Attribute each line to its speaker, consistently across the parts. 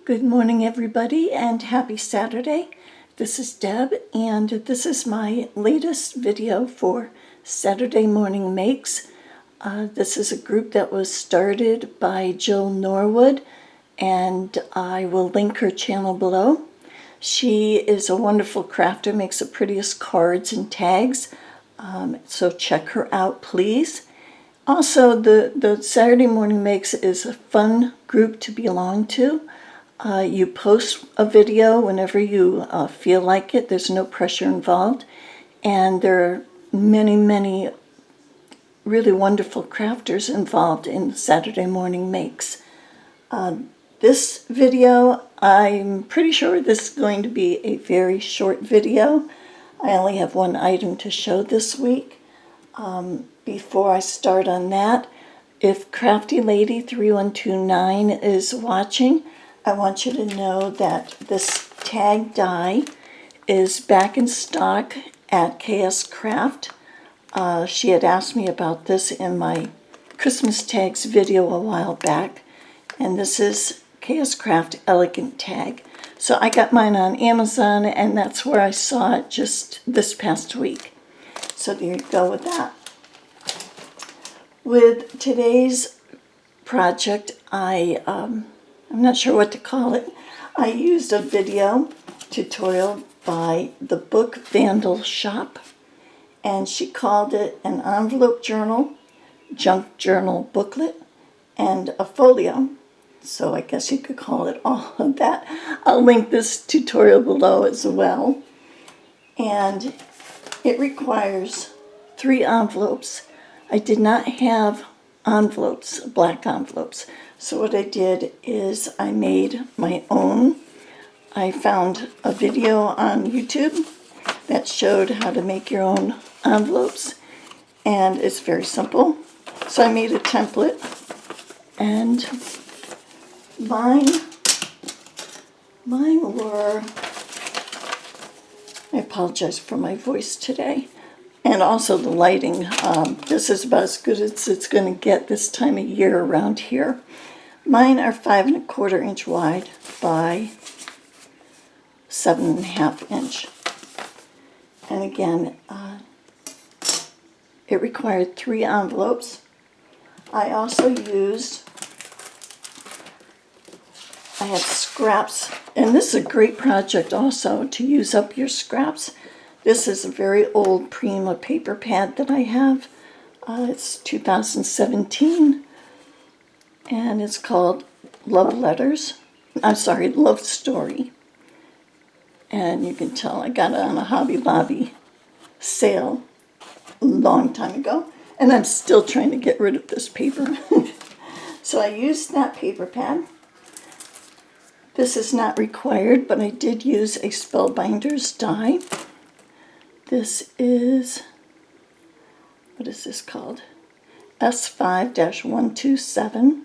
Speaker 1: Good morning, everybody, and happy Saturday. This is Deb, and this is my latest video for Saturday Morning Makes. This is a group that was started by Jill Norwood, and I will link her channel below. She is a wonderful crafter, makes the prettiest cards and tags, so check her out, please. Also, the Saturday Morning Makes is a fun group to belong to. You post a video whenever you feel like it. There's no pressure involved. And there are many really wonderful crafters involved in Saturday Morning Makes. This video, I'm pretty sure this is going to be a very short video. I only have one item to show this week. Before I start on that, if Crafty Lady 3129 is watching, I want you to know that this tag die is back in stock at KS Craft. She had asked me about this in my Christmas tags video a while back, and this is KS Craft Elegant Tag. So I got mine on Amazon, and that's where I saw it just this past week. So there you go with that. With today's project, I'm not sure what to call it. I used a video tutorial by the Book Vandal Shop, and she called it an envelope journal, junk journal booklet, and a folio. So I guess you could call it all of that. I'll link this tutorial below as well. And it requires 3 envelopes. I did not have envelopes, black envelopes. So what I did is I made my own. I found a video on YouTube that showed how to make your own envelopes, and it's very simple. So I made a template, and mine were, I apologize for my voice today, and also the lighting. This is about as good as it's going to get this time of year around here. Mine are 5 1/4 inch wide by 7 1/2 inch. And again, it required 3 envelopes. I also I had scraps, and this is a great project also to use up your scraps. This is a very old Prima paper pad that I have. It's 2017. And it's called Love Story. And you can tell I got it on a Hobby Lobby sale a long time ago. And I'm still trying to get rid of this paper. So I used that paper pad. This is not required, but I did use a Spellbinders die. This is, what is this called? S5-127.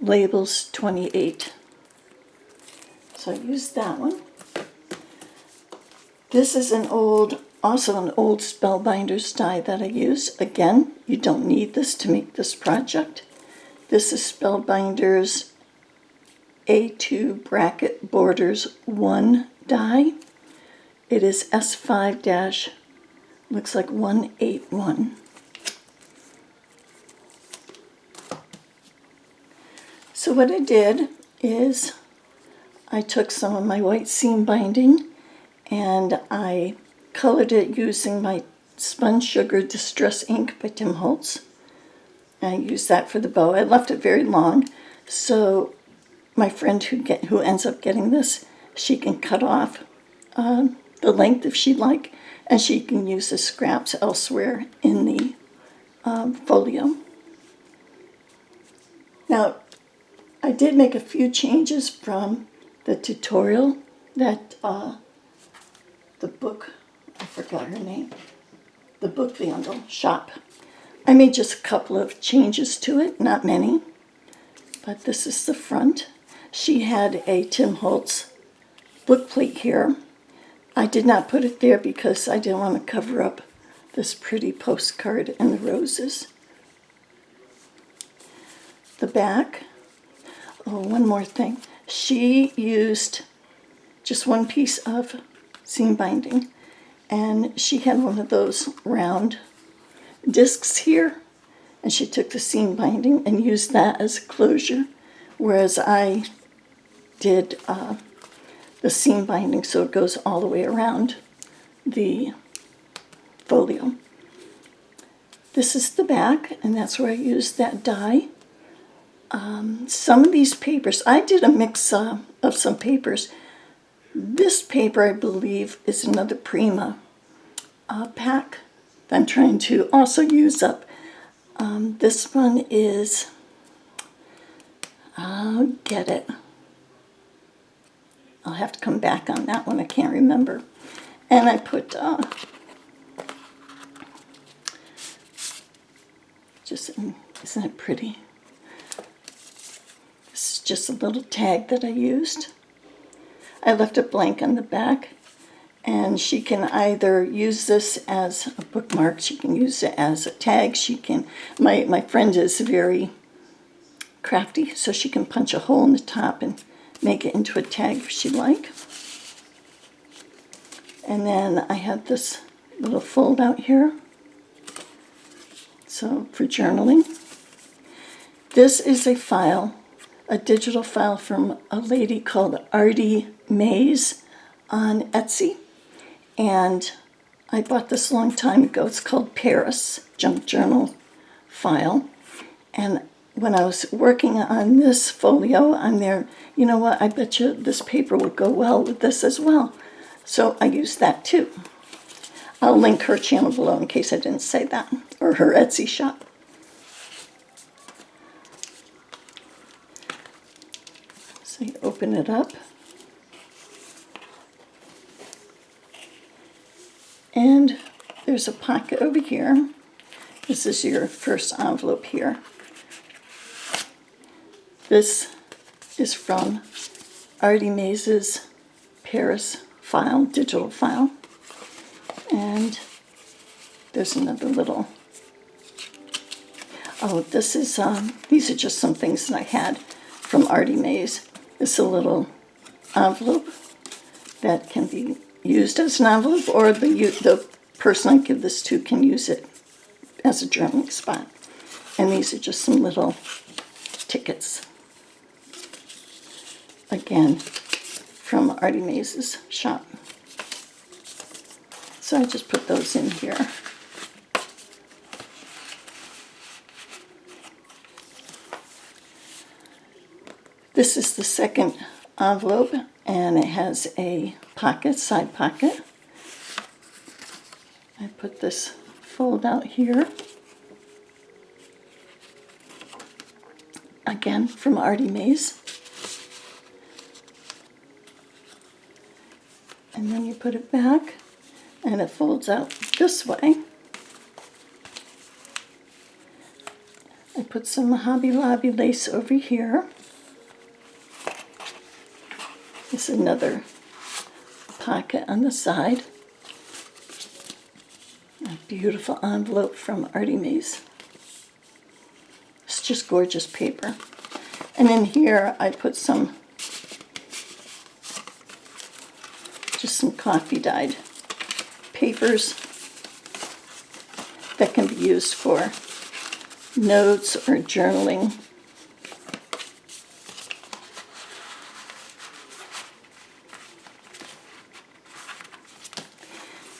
Speaker 1: Labels 28. So I used that one. This is also an old Spellbinders die that I used. Again, you don't need this to make this project. This is Spellbinders A2 Bracket Borders 1 die. It is S5- looks like 181. So what I did is I took some of my white seam binding and I colored it using my Spun Sugar Distress ink by Tim Holtz. I used that for the bow. I left it very long, so my friend who ends up getting this, she can cut off the length if she'd like, and she can use the scraps elsewhere in the folio. Now, I did make a few changes from the tutorial that the book, I forgot her name, the Book Vandal Shop. I made just a couple of changes to it, not many, but this is the front. She had a Tim Holtz book plate here. I did not put it there because I didn't want to cover up this pretty postcard and the roses. The back Oh, one more thing. She used just one piece of seam binding, and she had one of those round discs here, and she took the seam binding and used that as a closure, whereas I did the seam binding so it goes all the way around the folio. This is the back, and that's where I used that die. Some of these papers, I did a mix of some papers. This paper, I believe, is another Prima pack that I'm trying to also use up. This one is, I'll get it. I'll have to come back on that one, I can't remember. And I put, isn't it pretty? This is just a little tag that I used. I left it blank on the back, and she can either use this as a bookmark, she can use it as a tag, she can, my friend is very crafty, so she can punch a hole in the top and make it into a tag if she'd like. And then I have this little fold out here, so for journaling. This is a file, a digital file from a lady called Artie Mays on Etsy, and I bought this a long time ago. It's called Paris Junk Journal File, and when I was working on this folio, I'm there, you know what, I bet you this paper would go well with this as well. So I used that too. I'll link her channel below in case I didn't say that, or her Etsy shop. So you open it up, and there's a pocket over here. This is your first envelope here. This is from Artie Mays's Paris file, digital file. And there's another little, oh, this is, these are just some things that I had from Artie Mays. It's a little envelope that can be used as an envelope, or the person I give this to can use it as a journaling spot. And these are just some little tickets. Again, from Artie Mays's shop. So I just put those in here. This is the second envelope, and it has a pocket, side pocket. I put this fold out here. Again, from Artie Mays. And then you put it back, and it folds out this way. I put some Hobby Lobby lace over here. This is another pocket on the side. A beautiful envelope from Artie Mays. It's just gorgeous paper. And in here I put just some coffee dyed papers that can be used for notes or journaling.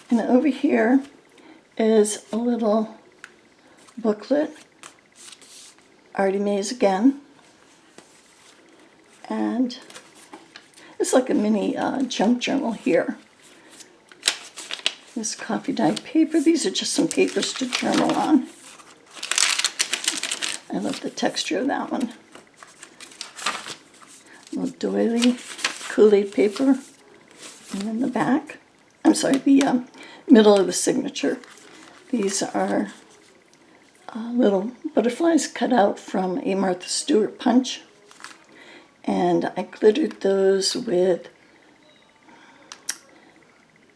Speaker 1: And over here is a little booklet, Artie Mays again, and it's like a mini junk journal here. This coffee dyed paper, these are just some papers to journal on. I love the texture of that one. A little doily, Kool-Aid paper, and then the back. I'm sorry, the middle of the signature. These are little butterflies cut out from a Martha Stewart punch. And I glittered those with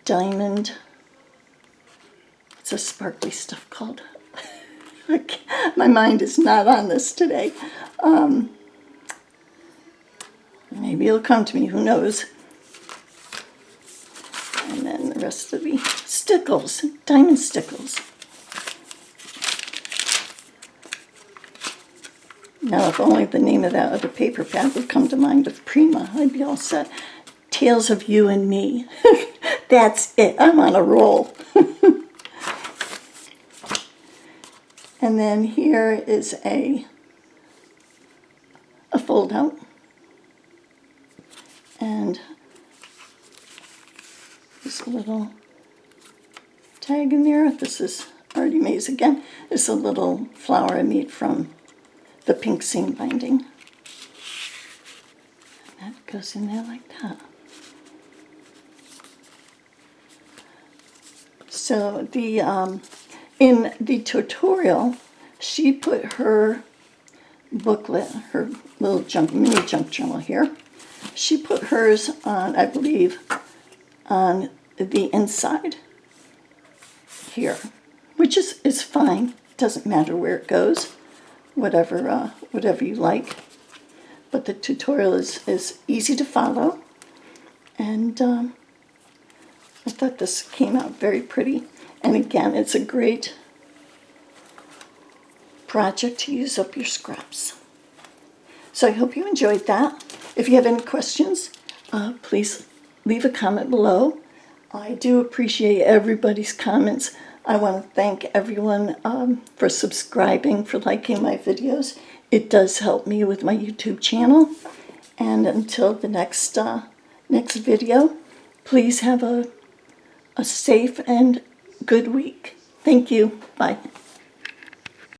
Speaker 1: diamond, it's a sparkly stuff called, my mind is not on this today. Maybe it'll come to me, who knows. And then the rest of the stickles, diamond stickles. Now, if only the name of that other paper pad would come to mind of Prima, I'd be all set. Tales of You and Me. That's it. I'm on a roll. And then here is a fold out. And there's a little tag in there. This is Artie Mays again. There's a little flower I made from the pink seam binding. And that goes in there like that. So the in the tutorial, she put her booklet, her little mini junk journal here. She put hers on, I believe, on the inside here, which is fine. Doesn't matter where it goes, whatever you like. But the tutorial is easy to follow, and I thought this came out very pretty. And again, it's a great project to use up your scraps. So I hope you enjoyed that. If you have any questions, please leave a comment below. I do appreciate everybody's comments. I want to thank everyone for subscribing, for liking my videos. It does help me with my YouTube channel. And until the next video, please have a safe and good week. Thank you. Bye.